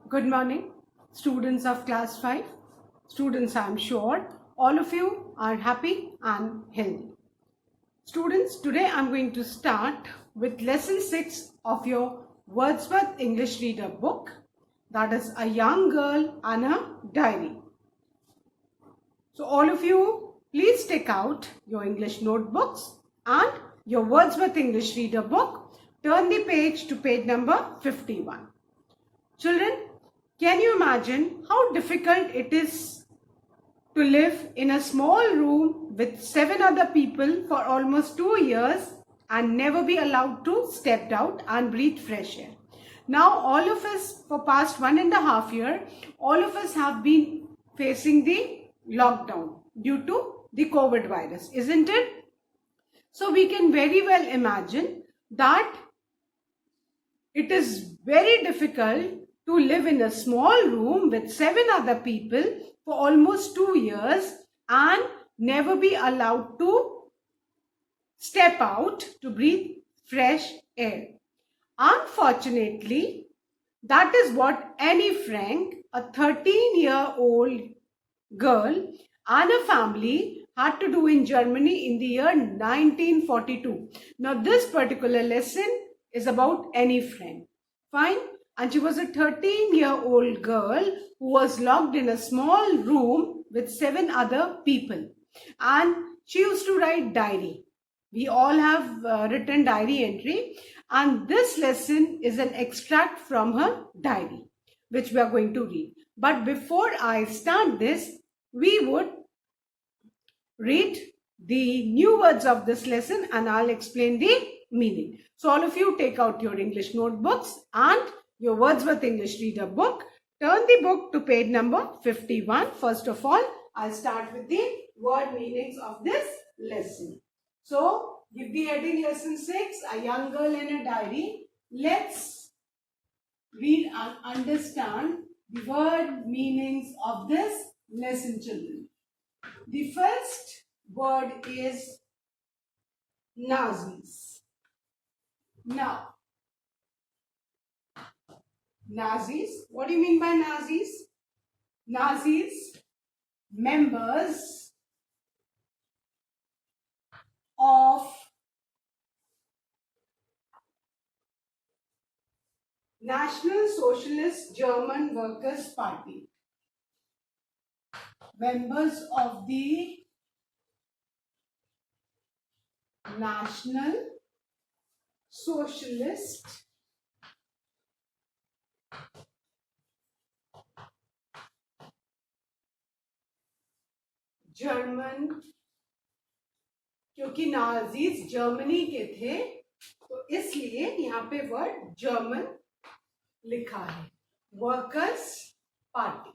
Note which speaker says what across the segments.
Speaker 1: Good morning, students of class 5. Students, I am sure all of you are happy and healthy. Students, today I am going to start with lesson 6 of your Wordsworth English Reader book, that is A Young Girl and Her Diary. So all of you, please take out your English notebooks and your Wordsworth English Reader book. Turn the page to page number 51. Children, can you imagine how difficult it is to live in a small room with 7 other people for almost 2 years and never be allowed to step out and breathe fresh air? Now all of us for past 1.5 years, all of us have been facing the lockdown due to the COVID virus, isn't it? So we can very well imagine that it is very difficult to live in a small room with 7 other people for almost 2 years and never be allowed to step out to breathe fresh air. Unfortunately, that is what Annie Frank, a 13-year-old girl and a family, had to do in Germany in the year 1942. Now, this particular lesson is about Annie Frank. Fine? And she was a 13-year-old girl who was locked in a small room with 7 other people. And she used to write diary. We all have written diary entry. And this lesson is an extract from her diary, which we are going to read. But before I start this, we would read the new words of this lesson and I'll explain the meaning. So all of you take out your English notebooks and your Wordsworth English Reader book. Turn the book to page number 51. First of all, I'll start with the word meanings of this lesson. So, give the heading lesson 6, A Young Girl and a Diary. Let's read and understand the word meanings of this lesson, children. The first word is Nazis. Now, Nazis, what do you mean by Nazis? Nazis, members of National Socialist German Workers' Party. Members of the National Socialist German, क्योंकि Nazis Germany के थे तो इसलिए यहाँ पे word German लिखा है. Workers party.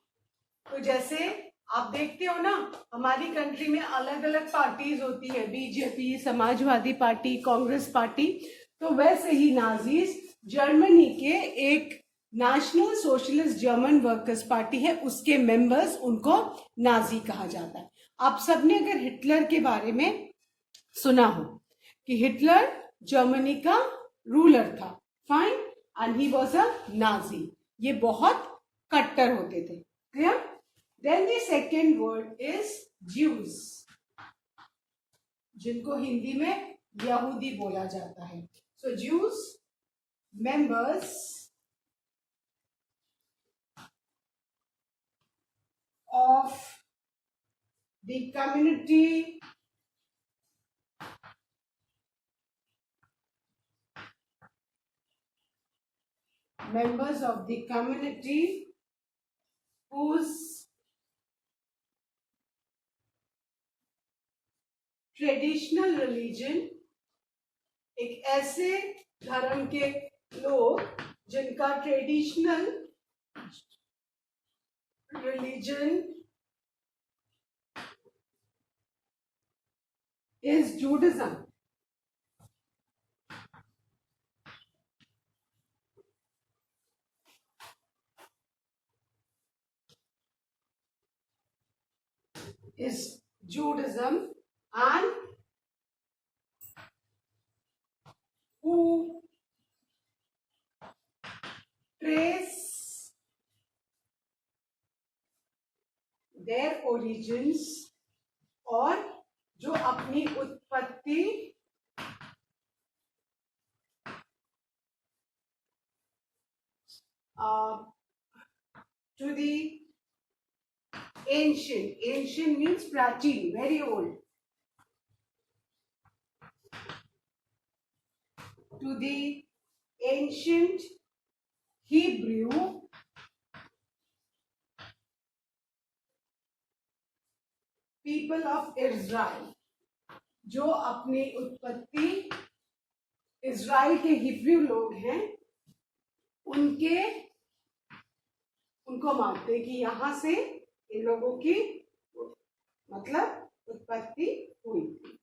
Speaker 1: तो जैसे आप देखते हो ना, हमारी कंट्री में अलग अलग पार्टीज होती है, BJP, Samajwadi party, Congress party. तो वैसे ही नाजीज जर्मनी के एक national socialist German workers party है, उसके मेंबर्स, उनको नाजी कहा जाता है. आप सबने अगर हिटलर के बारे में सुना हो कि हिटलर जर्मनी का रूलर था, fine, and he was a Nazi. ये बहुत कट्टर होते थे. Clear? Then the second word is Jews, जिनको हिंदी में यहूदी बोला जाता है. So Jews, members of the community whose traditional religion, एक ऐसे धर्म के लोग जिनका traditional religion is Judaism. And who trace their origins, और जो अपनी उत्पत्ति to the ancient, ancient means प्राचीन, very old, to the ancient Hebrew people of Israel, जो अपनी उत्पत्ति इज़राइल के हिब्रू लोग हैं उनको मानते हैं कि यहाँ से इन लोगों की मतलब उत्पत्ति हुई थी।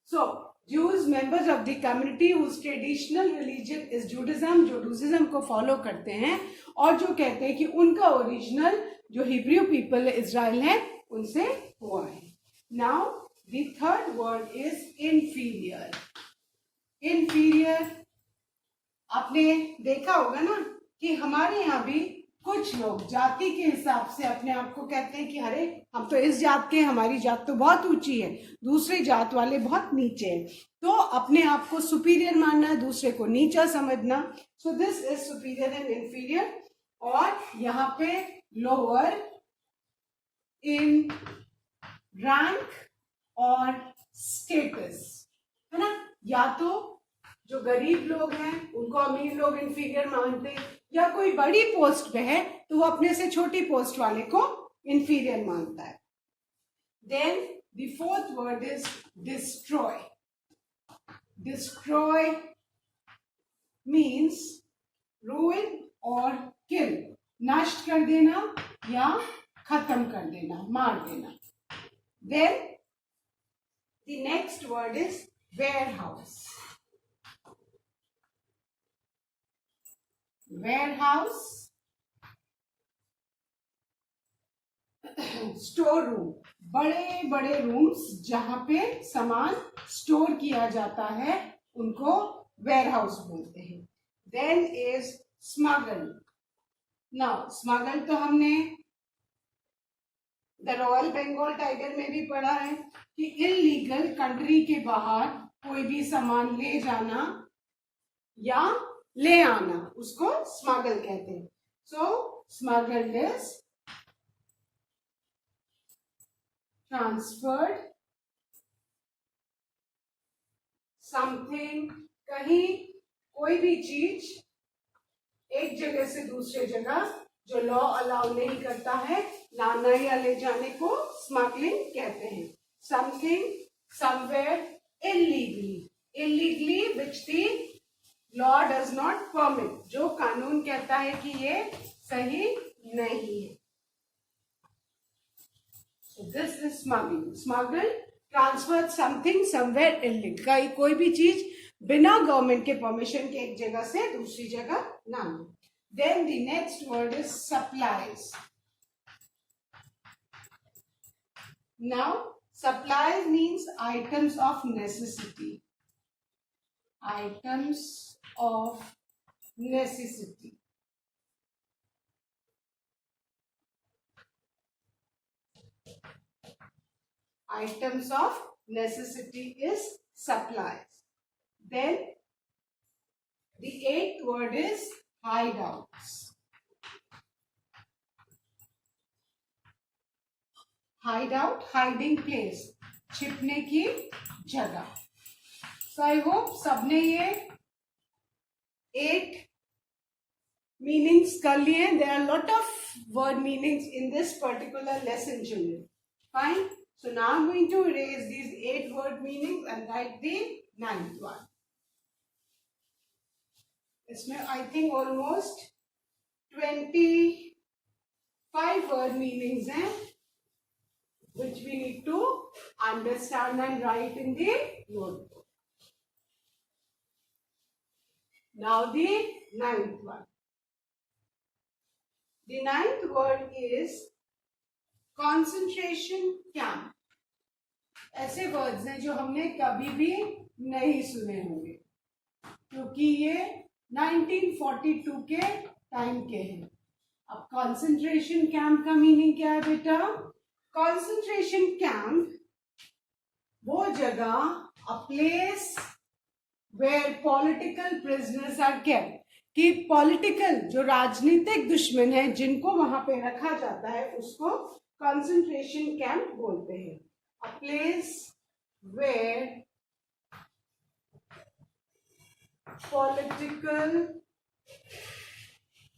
Speaker 1: So Jews, members of the community whose traditional religion is Judaism, जो जुडाइज्म को फॉलो करते हैं और जो कहते हैं कि उनका ओरिजिनल जो हिब्रू पीपल इज़राइल है उनसे हुआ है। Now the third word is inferior. Inferior आपने देखा होगा ना कि हमारे यहाँ भी कुछ लोग जाति के हिसाब से अपने आप को कहते हैं कि अरे हम तो इस जात के, हमारी जात तो बहुत ऊंची है, दूसरी जात वाले बहुत नीचे हैं, तो अपने आप को सुपीरियर मानना, दूसरे को नीचा समझना। So this is superior and inferior. और यहाँ पे लोअर इन रैंक और स्टेटस है ना, या तो जो गरीब लोग हैं उनको अमीर लोग इंफीरियर मानते हैं, या कोई बड़ी पोस्ट पे है तो वो अपने से छोटी पोस्ट वाले को इंफीरियर मानता है। Then the fourth word is destroy. Destroy means ruin और किल, नष्ट कर देना या खत्म कर देना, मार देना। Then the next word is warehouse. Warehouse store room, बड़े बड़े रूम्स जहां पे सामान स्टोर किया जाता है उनको वेयरहाउस बोलते हैं। Then is smuggle. Now smuggle तो हमने द रॉयल बंगाल टाइगर में भी पढ़ा है कि इलीगल कंट्री के बाहर कोई भी सामान ले जाना या ले आना उसको स्मगल कहते हैं। सो स्मगल्ड इज ट्रांसफर्ड समथिंग, कहीं कोई भी चीज एक जगह से दूसरे जगह जो लॉ अलाउ नहीं करता है लाना या ले जाने को स्मगलिंग कहते हैं। Something somewhere illegally, illegally which the law does not permit, जो कानून कहता है कि ये सही नहीं है। So this is smuggling. Smuggle, transfer something somewhere illegal, कोई भी चीज बिना गवर्नमेंट के परमिशन के एक जगह से दूसरी जगह ना हो। Then the next word is supplies. Now supplies means items of necessity. Items of necessity. Items of necessity is supplies. Then the eighth word is hideouts. Hideout, hiding place, छिपने की जगह। So I hope सबने ये 8 meanings कर लिए। There are a lot of word meanings in this particular lesson, children. Fine. So now I'm going to erase these 8 word meanings and write the 9th one. इसमें I think almost 25 word meanings हैं, which we need to understand and write in the notebook. Now the 9th one. The 9th word is concentration camp. ऐसे words हैं जो हमने कभी भी नहीं सुने होंगे क्योंकि ये 1942 के टाइम के हैं। अब कंसंट्रेशन कैंप का मीनिंग क्या है बेटा? कंसंट्रेशन कैंप वो जगह, a place where political prisoners are kept, कि पॉलिटिकल जो राजनीतिक दुश्मन है जिनको वहां पे रखा जाता है उसको कंसंट्रेशन कैंप बोलते हैं. A place where political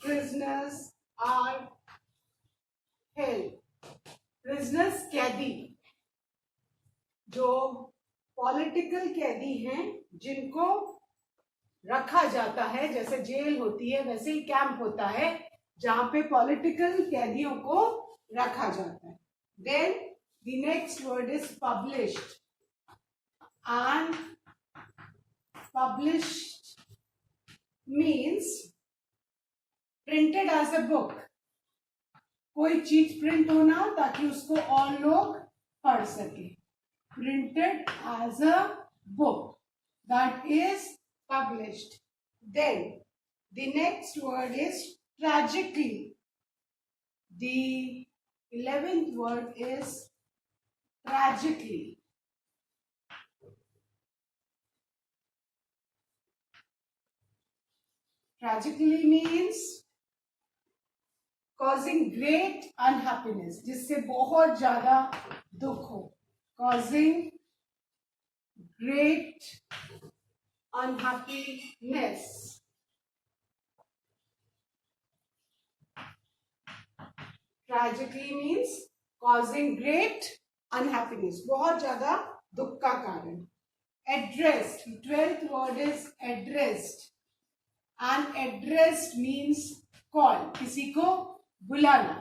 Speaker 1: prisoners are held. Prisoners कैदी, जो पॉलिटिकल कैदी हैं जिनको रखा जाता है, जैसे जेल होती है वैसे ही कैंप होता है जहां पे पॉलिटिकल कैदियों को रखा जाता है. Then the next word is published, and published means printed as a book. कोई चीज प्रिंट होना ताकि उसको और लोग पढ़ सके. Printed as a book, that is published. Then the next word is tragically. The 11th word is tragically. Tragically means causing great unhappiness, जिससे बहुत ज्यादा दुख हो. Causing great unhappiness. Tragically means causing great unhappiness, बहुत ज्यादा दुख का कारण. Addressed, 12th word is addressed, and addressed means call, किसी को बुलाना.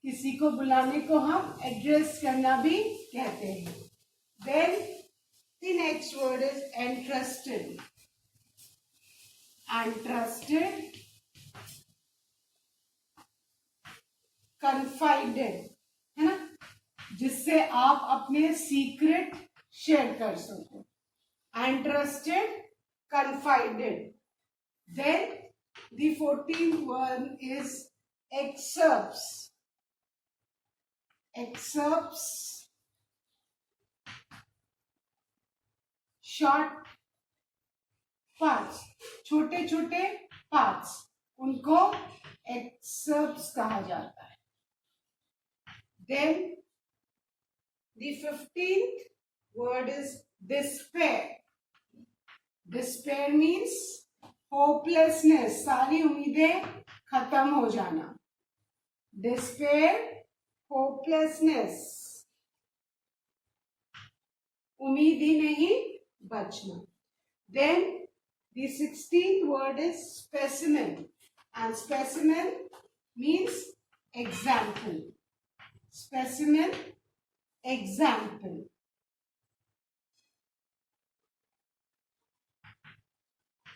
Speaker 1: किसी को बुलाने को हम एड्रेस करना भी कहते हैं. Then the next word is entrusted. Entrusted, confided, है ना, जिससे आप अपने सीक्रेट शेयर कर सको. Entrusted, confided. Then the 14th one is excerpts. Excerpts, short parts, छोटे छोटे parts, उनको excerpts कहा जाता है. Then the 15th word is despair. Despair means hopelessness, सारी उम्मीदें खत्म हो जाना. Despair, hopelessness, उम्मीद ही नहीं बचना. Then the 16th word is specimen, and specimen means example. Specimen, example.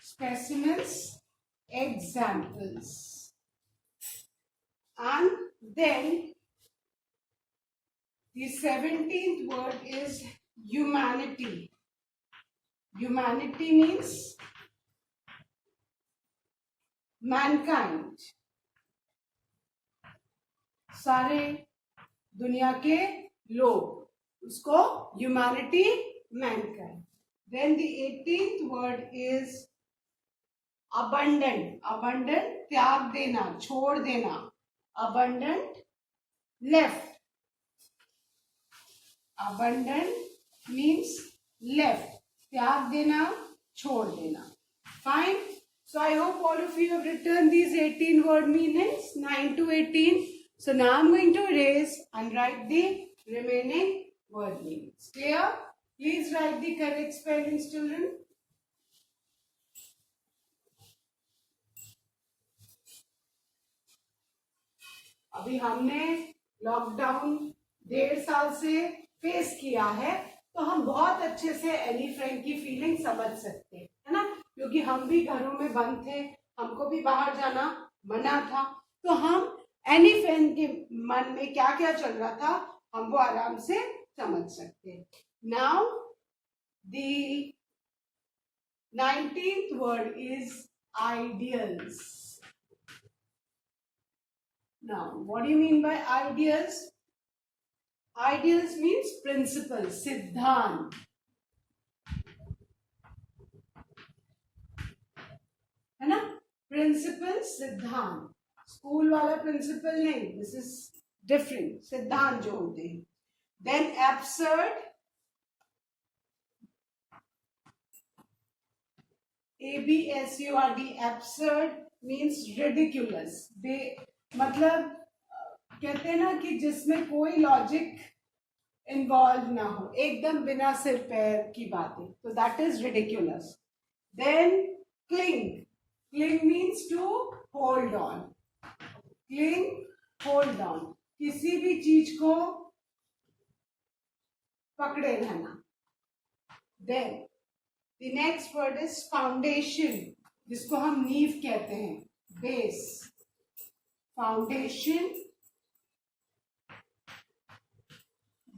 Speaker 1: Specimens, examples. And then the 17th word is humanity. Humanity means mankind, सारे दुनिया के लोग, उसको humanity, mankind. Then the 18th word is abundant. Abundant, त्याग देना, छोड़ देना. Abundant, left. Abundant means left, त्याग देना, छोड़ देना. Fine. So I hope all of you have written these 18 word meanings, 9 to 18. So now I'm going to erase and write the remaining word meanings. Clear? Please write the correct spellings, children. अभी हमने lockdown 1.5 साल से face किया है, तो हम बहुत अच्छे से एनी फ्रैंक की फीलिंग समझ सकते हैं, है ना, क्योंकि हम भी घरों में बंद थे, हमको भी बाहर जाना मना था, तो हम एनी फ्रैंक के मन में क्या क्या चल रहा था हम वो आराम से समझ सकते हैं. Now the 19th word is ideals. Now, what do you mean by ideals? Ideals means principles, सिद्धांत. है ना? प्रिंसिपल सिद्धांत. स्कूल वाला प्रिंसिपल नहीं, दिस इज डिफरेंट. सिद्धांत जो होते हैं. Then absurd, ABSURD, absurd means ridiculous. मतलब कहते हैं ना कि जिसमें कोई लॉजिक इन्वॉल्व ना हो, एकदम बिना सिर पैर की बातें, तो that is ridiculous. Then cling. Cling means to hold on. Cling, hold on, किसी भी चीज को पकड़े रहना. Then the next word is foundation, जिसको हम नींव कहते हैं, base. Foundation,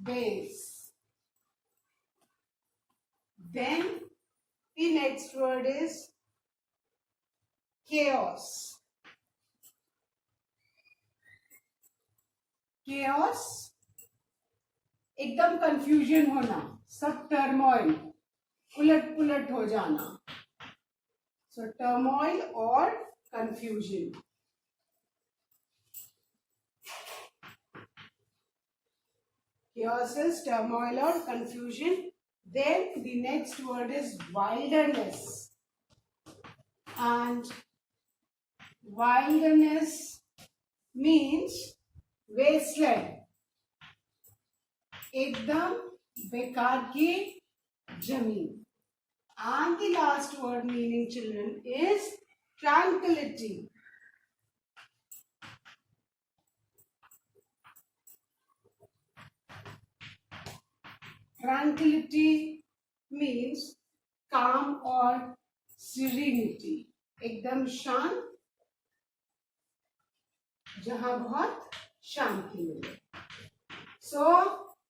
Speaker 1: base. Then the next word is chaos. chaos, एकदम कंफ्यूजन होना, सब टर्मोइल, उलट पुलट हो जाना. सो टर्मोइल और confusion. Chaos is turmoil or confusion. Then the next word is wilderness. And wilderness means wasteland. एकदम बेकार की जमीन. And the last word meaning, children, is tranquility. Tranquility means calm or serenity. एकदम शांत, जहां बहुत शांति मिले. So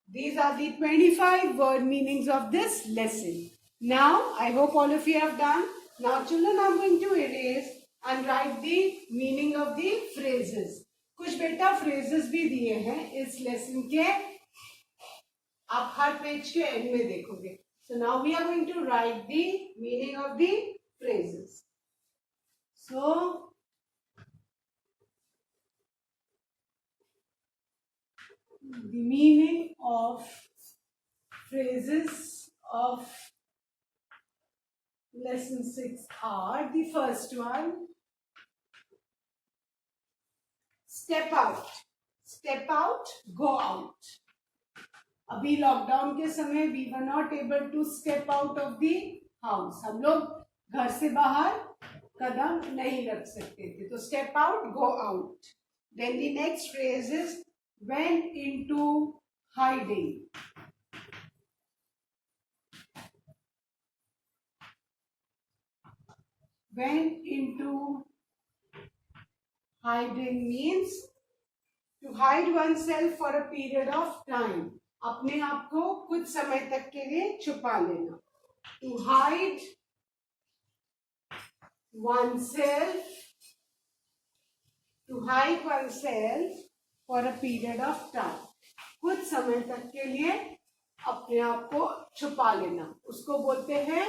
Speaker 1: these are the 25 word meanings of this lesson. Now, I hope all of you have done. Now, children, I'm going to erase and write the meaning of the phrases. कुछ बेटा phrases भी दिए हैं इस lesson के, आप हर page के and में देखोगे. So now we are going to write the meaning of the phrases. So the meaning of phrases of lesson 6 are: the first one, step out. Step out, go out. अभी lockdown के समय we were not able to step out of the house. हम लोग घर से बाहर कदम नहीं रख सकते थे. तो step out, go out. Then the next phrase is went into hiding. Went into hiding means to hide oneself for a period of time. अपने आप को कुछ समय तक के लिए छुपा लेना. To hide oneself, to hide oneself for a period of time. कुछ समय तक के लिए अपने आप को छुपा लेना, उसको बोलते हैं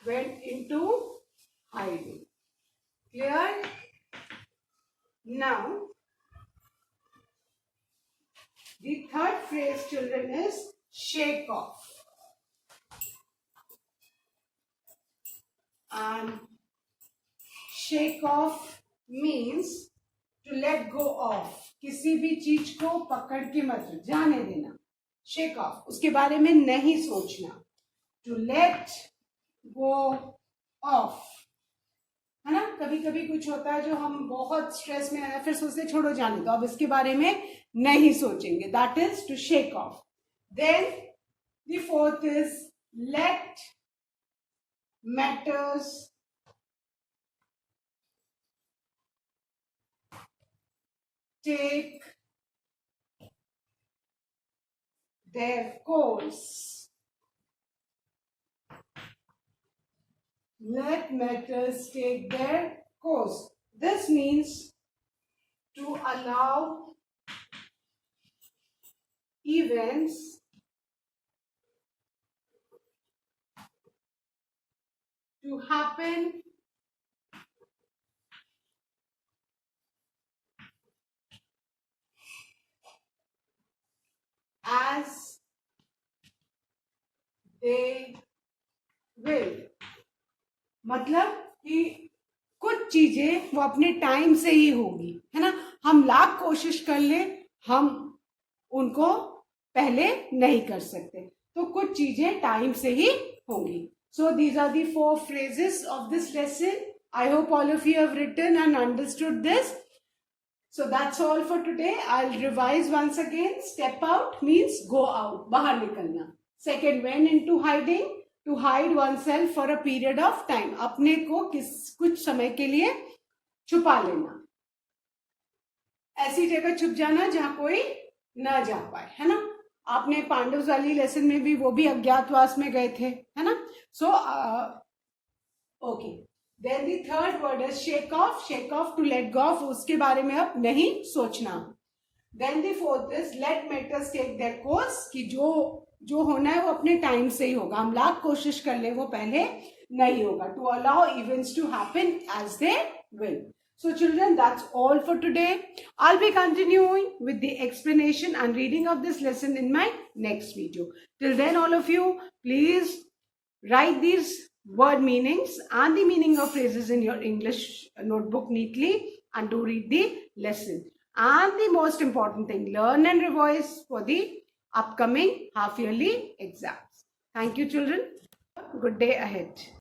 Speaker 1: went into hiding. Clear? Now, the third phrase, children, is shake off. And shake off means to let go of. किसी भी चीज को पकड़ के मत जाने देना. Shake off, उसके बारे में नहीं सोचना. To let go off, है ना. कभी कभी कुछ होता है जो हम बहुत स्ट्रेस में है, फिर सोचते छोड़ो जाने दो, अब इसके बारे में नहीं सोचेंगे. That is to shake off. Then the fourth is let matters take their course. Let matters take their course. This means to allow events to happen as they will. मतलब कि कुछ चीजें वो अपने टाइम से ही होगी, है ना. हम लाख कोशिश कर ले, हम उनको पहले नहीं कर सकते, तो कुछ चीजें टाइम से ही होंगी. So these are the 4 phrases of this lesson. I hope all of you have written and understood this. So that's all for today. I'll revise once again. Step out means go out, बाहर निकलना. Second, went into hiding, to hide oneself for a period of time. अपने को कुछ समय के लिए छुपा लेना. ऐसी जगह छुप जाना जहां कोई ना जा पाए, है ना. आपने पांडव वाली लेसन में भी वो भी अज्ञातवास में गए थे, है ना. So okay. Then the third word is shake off. Shake off to let go of, उसके बारे में अब नहीं सोचना. Then the fourth is let matters take their course, कि जो होना है वो अपने टाइम से ही होगा. हम लाख कोशिश कर ले, वो पहले नहीं होगा. To allow events to happen as they will. So children, that's all for today. I'll be continuing with the explanation and reading of this lesson in my next video. Till then, all of you, please write these word meanings and the meaning of phrases in your English notebook neatly, and do read the lesson. And the most important thing, learn and revise for the upcoming half-yearly exams. Thank you, children. Good day ahead.